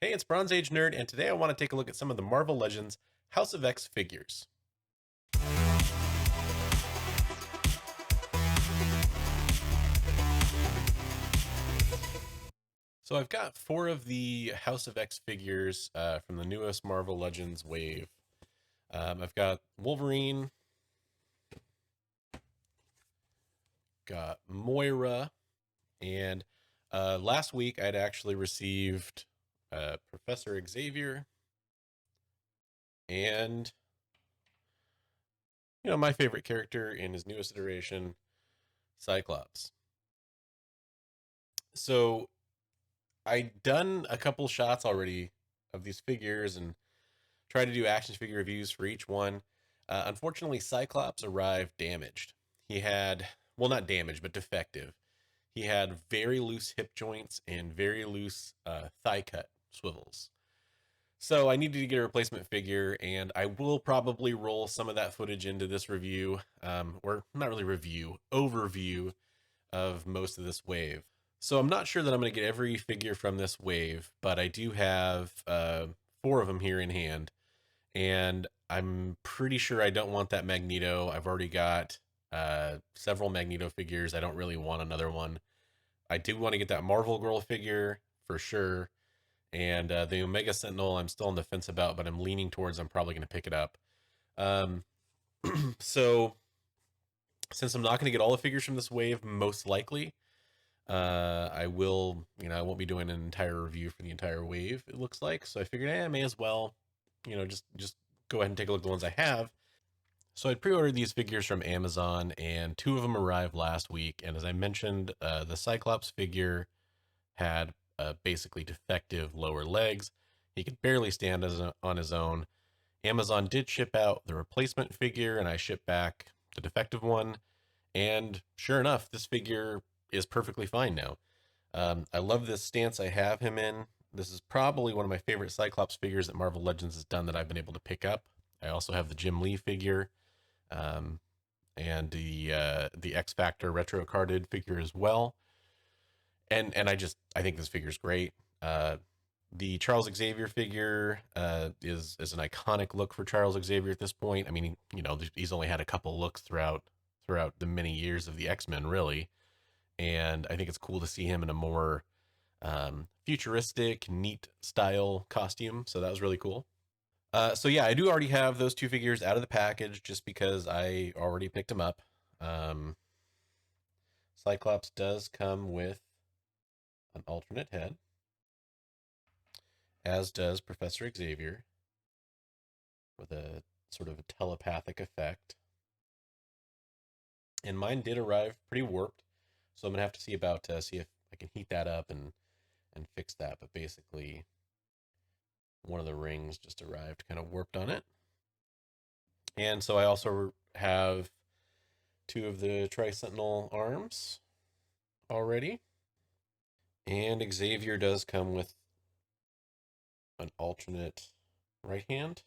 Hey, it's Bronze Age Nerd, and today I want to take a look at some of the Marvel Legends House of X figures. So I've got 4 of the House of X figures from the newest Marvel Legends wave. I've got Wolverine, got Moira, and last week I'd actually received Professor Xavier, and my favorite character in his newest iteration, Cyclops. So I'd done a couple shots already of these figures and tried to do action figure reviews for each one. Unfortunately, Cyclops arrived damaged. He had, well, not damaged, but defective. He had very loose hip joints and very loose thigh cut swivels. So I needed to get a replacement figure, and I will probably roll some of that footage into this review, or not really review, overview of most of this wave. So I'm not sure that I'm going to get every figure from this wave, but I do have 4 of them here in hand. And I'm pretty sure I don't want that Magneto. I've already got several Magneto figures. I don't really want another one. I do want to get that Marvel Girl figure for sure. And the Omega Sentinel I'm still on the fence about, but I'm leaning towards I'm probably going to pick it up. So since I'm not going to get all the figures from this wave, most likely, I will, I won't be doing an entire review for the entire wave, it looks like. So I figured, I may as well, just go ahead and take a look at the ones I have. So I pre-ordered these figures from Amazon, and 2 of them arrived last week. And as I mentioned, the Cyclops figure had basically defective lower legs. He could barely stand on his own. Amazon did ship out the replacement figure, and I shipped back the defective one. And sure enough, this figure is perfectly fine now. I love this stance I have him in. This is probably one of my favorite Cyclops figures that Marvel Legends has done that I've been able to pick up. I also have the Jim Lee figure, and the X Factor retro carded figure as well. And I think this figure is great. The Charles Xavier figure is an iconic look for Charles Xavier at this point. I mean, he's only had a couple looks throughout the many years of the X-Men, really. And I think it's cool to see him in a more futuristic, neat style costume. So that was really cool. So yeah, I do already have those 2 figures out of the package just because I already picked them up. Cyclops does come with an alternate head, as does Professor Xavier, with a sort of a telepathic effect. And mine did arrive pretty warped, so I'm gonna have to see about see if I can heat that up and fix that. But basically, one of the rings just arrived kind of warped on it. And so I also have 2 of the Tri-Sentinel arms already. And Xavier does come with an alternate right hand,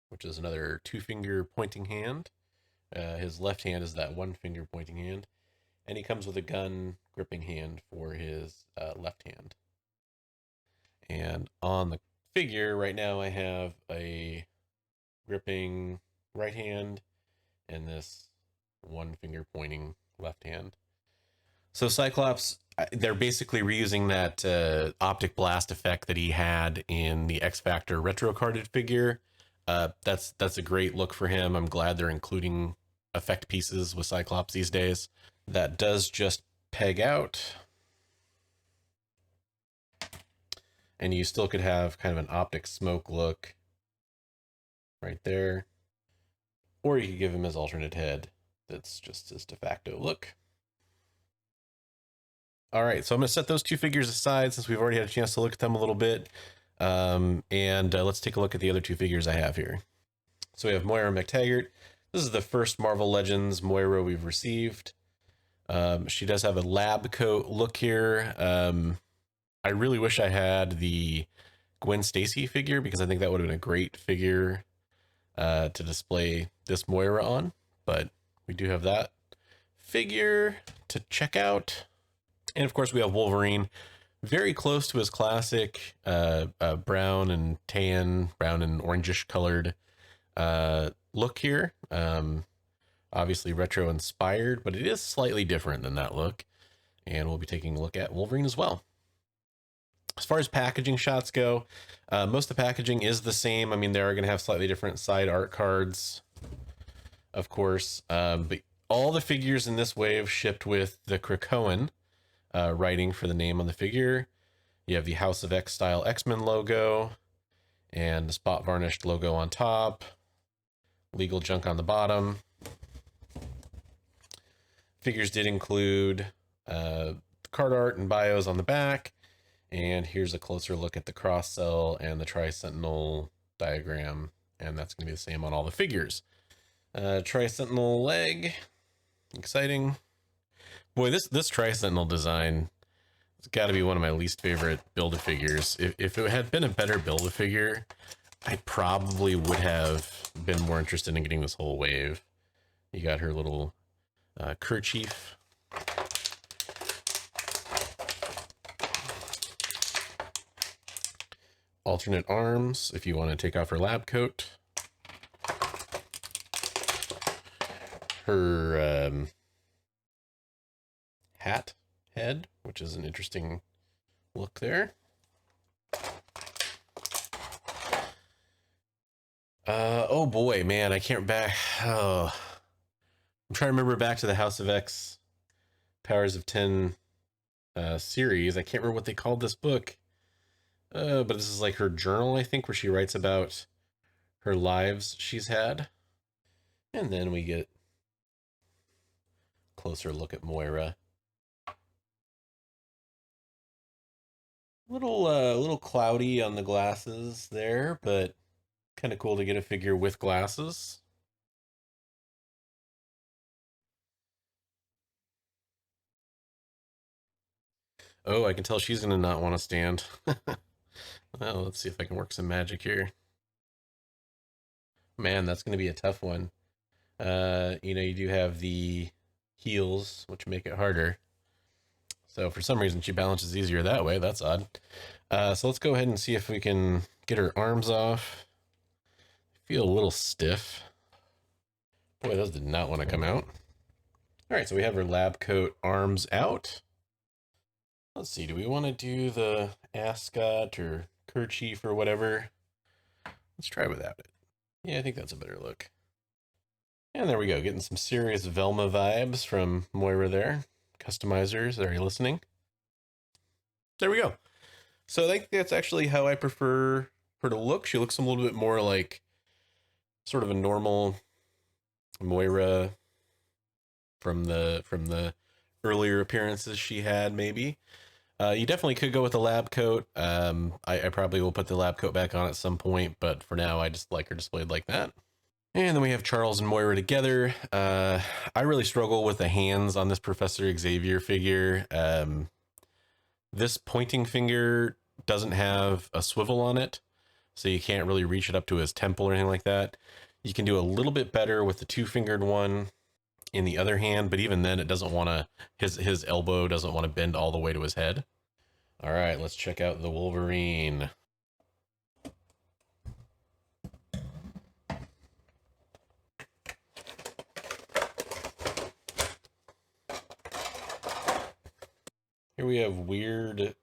which is another 2-finger pointing hand. His left hand is that 1-finger pointing hand. And he comes with a gun gripping hand for his left hand. And on the figure right now, I have a gripping right hand and this 1-finger pointing left hand. So Cyclops, they're basically reusing that optic blast effect that he had in the X Factor retro carded figure. That's a great look for him. I'm glad they're including effect pieces with Cyclops these days. That does just peg out. And you still could have kind of an optic smoke look right there. Or you could give him his alternate head. That's just his de facto look. All right, so I'm going to set those 2 figures aside since we've already had a chance to look at them a little bit. And let's take a look at the other 2 figures I have here. So we have Moira McTaggart. This is the first Marvel Legends Moira we've received. She does have a lab coat look here. I really wish I had the Gwen Stacy figure because I think that would have been a great figure to display this Moira on. But we do have that figure to check out. And of course, we have Wolverine. very close to his classic brown and tan, brown and orangish colored look here. Obviously retro inspired, but it is slightly different than that look. And we'll be taking a look at Wolverine as well. As far as packaging shots go, most of the packaging is the same. I mean, they are going to have slightly different side art cards, of course. But all the figures in this wave shipped with the Krakoan writing for the name on the figure. You have the House of X style X-Men logo and the spot varnished logo on top. Legal junk on the bottom. Figures did include card art and bios on the back. And here's a closer look at the cross cell and the Tri-Sentinel diagram. And that's going to be the same on all the figures. Tri-Sentinel leg. Exciting. Boy, this Tri-Sentinel design has got to be one of my least favorite Build-A-Figures. If it had been a better Build-A-Figure, I probably would have been more interested in getting this whole wave. You got her little kerchief. Alternate arms if you want to take off her lab coat. Her hat head, which is an interesting look there. Oh boy, man, I can't back. Oh, I'm trying to remember back to the House of X Powers of 10 series. I can't remember what they called this book. But this is like her journal, I think, where she writes about her lives she's had. And then we get a closer look at Moira. Little cloudy on the glasses there, but kind of cool to get a figure with glasses. Oh, I can tell she's going to not want to stand. Well, let's see if I can work some magic here. Man, that's going to be a tough one. You know, you do have the heels, which make it harder. So for some reason, she balances easier that way. That's odd. So let's go ahead and see if we can get her arms off. I feel a little stiff. Boy, those did not want to come out. All right, so we have her lab coat arms out. Let's see, do we want to do the ascot or kerchief or whatever? Let's try without it. Yeah, I think that's a better look. And there we go, getting some serious Velma vibes from Moira there. Customizers, are you listening? There we go. So I think that's actually how I prefer her to look. She looks a little bit more like sort of a normal Moira from the earlier appearances she had, maybe. You definitely could go with the lab coat. I probably will put the lab coat back on at some point, but for now, I just like her displayed like that. And then we have Charles and Moira together. I really struggle with the hands on this Professor Xavier figure. This pointing finger doesn't have a swivel on it, so you can't really reach it up to his temple or anything like that. You can do a little bit better with the two-fingered one in the other hand, but even then it doesn't want to, his elbow doesn't want to bend all the way to his head. All right, let's check out the Wolverine. Here we have weird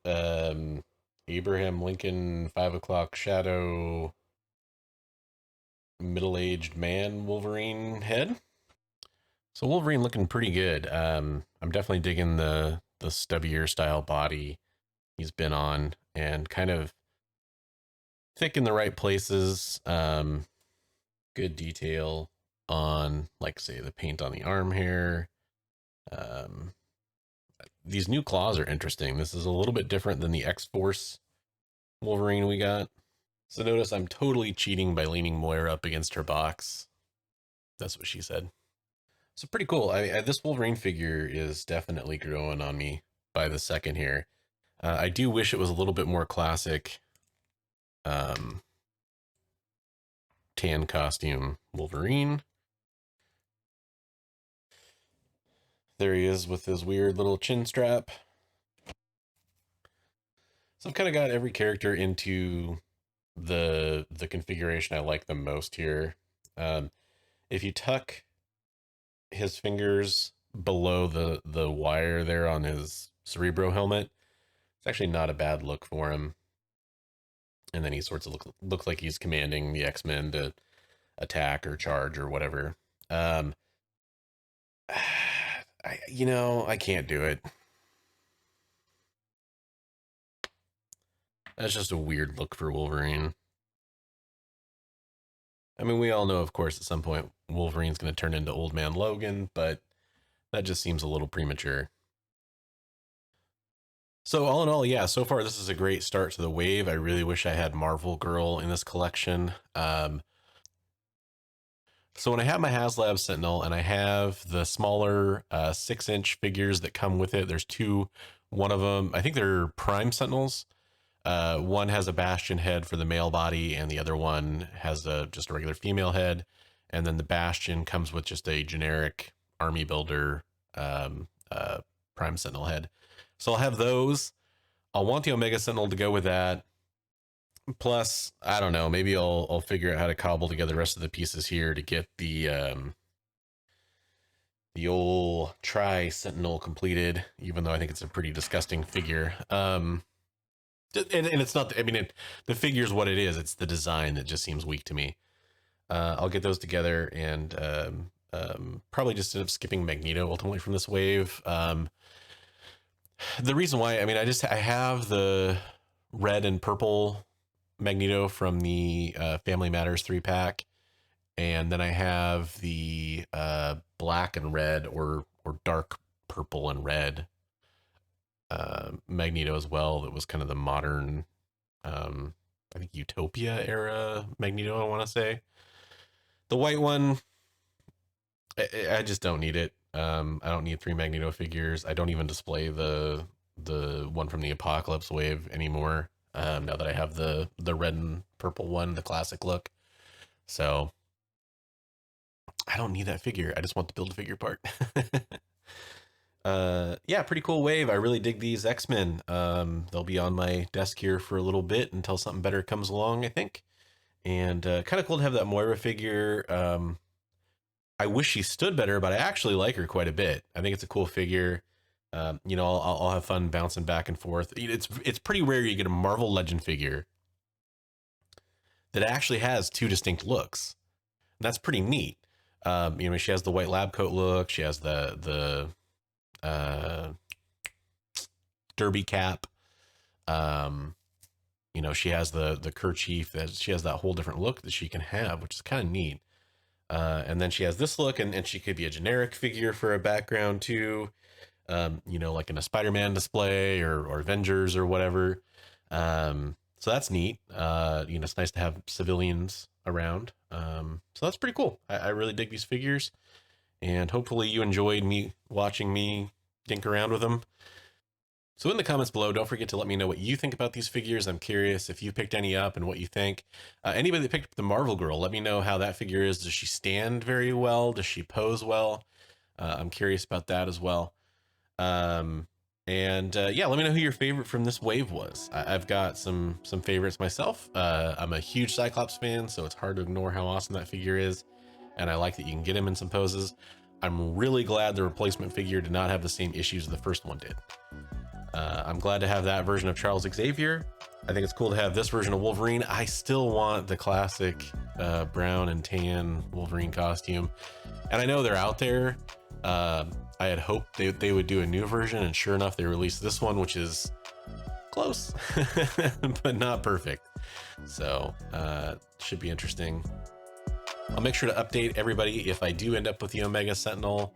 Abraham Lincoln 5 o'clock shadow middle-aged man Wolverine head. So Wolverine looking pretty good. I'm definitely digging the stubbier style body he's been on, and kind of thick in the right places. Good detail on, like, say, the paint on the arm hair. These new claws are interesting. This is a little bit different than the X-Force Wolverine we got. So notice I'm totally cheating by leaning Moira up against her box. That's what she said. So pretty cool. This Wolverine figure is definitely growing on me by the second here. I do wish it was a little bit more classic tan costume Wolverine. There he is with his weird little chin strap. So I've kind of got every character into the configuration I like the most here. If you tuck his fingers below the wire there on his Cerebro helmet, it's actually not a bad look for him. And then he sorts of looks like he's commanding the X-Men to attack or charge or whatever. I can't do it. That's just a weird look for Wolverine. I mean, we all know, of course, at some point Wolverine's going to turn into Old Man Logan, but that just seems a little premature. So all in all, yeah, so far this is a great start to the wave. I really wish I had Marvel Girl in this collection. So when I have my HasLab Sentinel and I have the smaller 6-inch figures that come with it, there's two. One of them, I think they're Prime Sentinels. One has a Bastion head for the male body, and the other one has just a regular female head. And then the Bastion comes with just a generic Army Builder Prime Sentinel head. So I'll have those. I'll want the Omega Sentinel to go with that. Plus, I don't know, maybe I'll figure out how to cobble together the rest of the pieces here to get the old Tri-Sentinel completed, even though I think it's a pretty disgusting figure. And it's not, I mean, the figure's what it is. It's the design that just seems weak to me. I'll get those together and probably just end up skipping Magneto ultimately from this wave. The reason why, I mean, I have the red and purple Magneto from the Family Matters 3-pack, and then I have the black and red or dark purple and red Magneto as well. That was kind of the modern, I think Utopia era Magneto, I want to say. The white one, I just don't need it. I don't need 3 Magneto figures. I don't even display the one from the Apocalypse wave anymore. Now that I have the red and purple one, the classic look. So I don't need that figure. I just want the Build-A-Figure part. Yeah, pretty cool wave. I really dig these X-Men. They'll be on my desk here for a little bit until something better comes along, I think. And kind of cool to have that Moira figure. I wish she stood better, but I actually like her quite a bit. I think it's a cool figure. I'll have fun bouncing back and forth. It's pretty rare you get a Marvel Legend figure that actually has 2 distinct looks. And that's pretty neat. She has the white lab coat look. She has the derby cap. She has the kerchief. She has that whole different look that she can have, which is kind of neat. And then she has this look, and she could be a generic figure for a background too. Like in a Spider-Man display or Avengers or whatever. So that's neat. It's nice to have civilians around. So that's pretty cool. I really dig these figures, and hopefully you enjoyed me watching me dink around with them. So in the comments below, don't forget to let me know what you think about these figures. I'm curious if you picked any up and what you think. Anybody that picked up the Marvel Girl, let me know how that figure is. Does she stand very well? Does she pose well? I'm curious about that as well. Yeah, let me know who your favorite from this wave was. I've got some favorites myself. I'm a huge Cyclops fan, so it's hard to ignore how awesome that figure is, and I like that you can get him in some poses. I'm really glad the replacement figure did not have the same issues the first one did. I'm glad to have that version of Charles Xavier. I think it's cool to have this version of Wolverine. I still want the classic brown and tan Wolverine costume, and I know they're out there. I had hoped they would do a new version, and sure enough, they released this one, which is close, but not perfect. So should be interesting. I'll make sure to update everybody if I do end up with the Omega Sentinel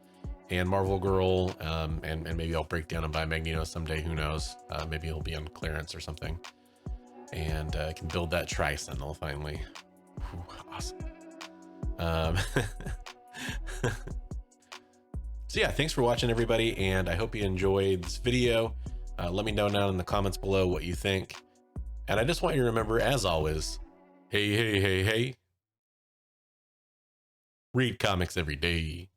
and Marvel Girl, and maybe I'll break down and buy Magneto someday. Who knows? Maybe it'll be on clearance or something, and I can build that Tri-Sentinel finally. Whew, awesome. So yeah, thanks for watching, everybody, and I hope you enjoyed this video. Let me know down in the comments below what you think. And I just want you to remember, as always, hey, read comics every day.